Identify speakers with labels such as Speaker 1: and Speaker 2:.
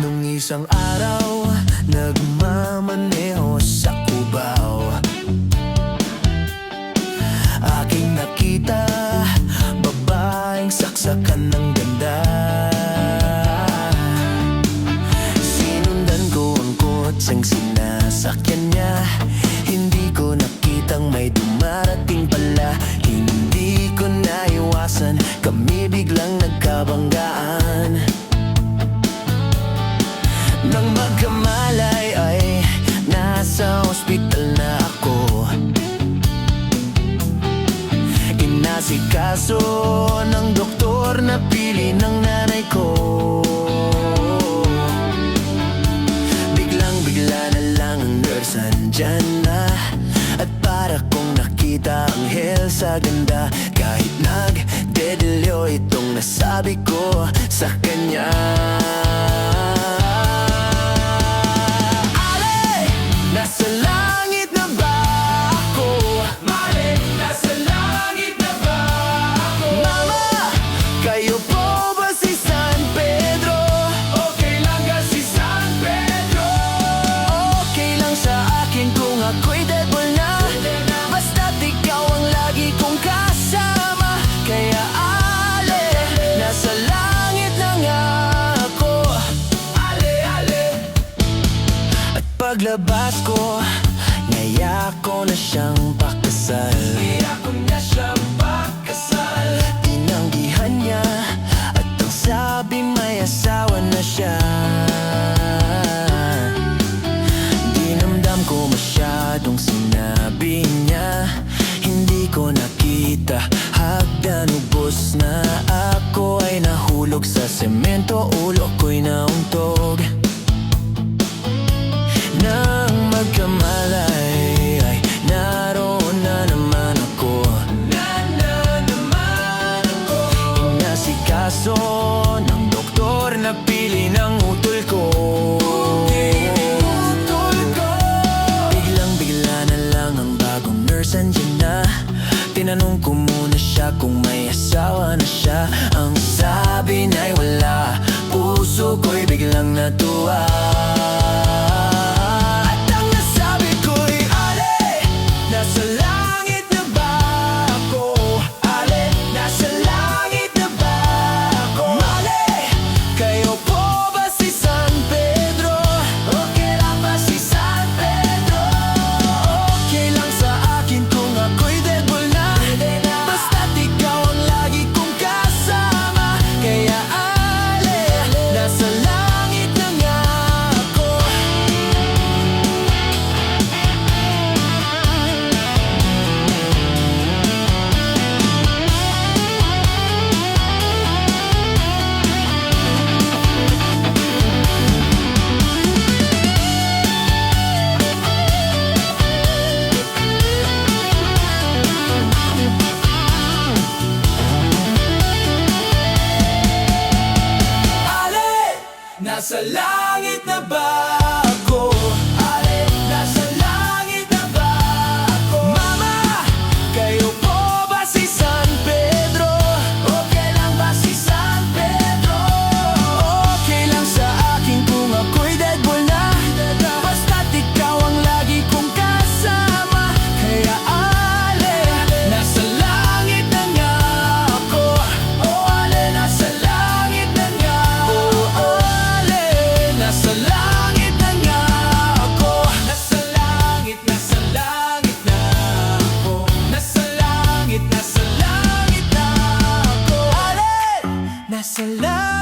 Speaker 1: Nung isang araw, nagmamaneho sa Cubao, aking nakita babaeng saksakan ng ganda. Sinundan ko ang kotseng sinasakyan niya. Hindi ko nakitang may dumarating pala. Hindi ko naiwasan, kami biglang nagkabanggaan. Nang magkamalay ay nasa ospital na ako. Inasikaso ng doktor na pili ng nanay ko. Biglang-bigla na lang ang nurse andyan na, at para kong nakita ang hell sa ganda. Kahit nagdedelyo itong nasabi ko sa kanya. Nasa langit na ba ako? Mali, nasa langit na ba ako? Mama, kayo po ba si San Pedro? Okay lang ka si San Pedro? Okay lang sa akin kung ako'y deadball na, basta't ikaw ang lagi kong kasama. Kaya ale, nasa langit na nga ako. Ale, ale. At paglabas ko, naiyak ko na siyang pakasal. Naiyak ko na siyang pakasal. Tinanggihan niya at ang sabi may asawa na siya. Dinamdam ko masyadong sinabi niya. Hindi ko nakita hagdan, ubos na ako ay nahulog sa semento. Ulo ko'y nauntog. Nang magkamalay ay naroon na naman ako. Inasikaso ng doktor na pili ng utol ko. Biglang-bigla na lang ang bagong nurse andyan na. Tinanong ko muna siya kung may asawa na siya. Ang sabi na'y wala. Puso ko'y biglang natuwa. Nasa langit na ba ako? Ale, nasa langit na ba ako? Mali, kayo po ba si San Pedro? Okay lang ba si San Pedro? Okay lang sa akin kung ako'y deadball na, basta't ikaw ang lagi kong kasama. Kaya ale, nasa langit na nga ako. Nasa langit na ba ako? Ale, nasa langit na ba ako? Mama, kayo po ba si San Pedro? Okay lang ba si San Pedro? Okay lang sa akin kung ako'y deadball na, basta't ikaw ang lagi kong kasama. Kaya ale, nasa langit na nga ako. Oh ale, nasa langit na nga ako. Nasa langit na nga ako. Nasa langit na ako. Nasa langit na ako. Ale, nasa langit.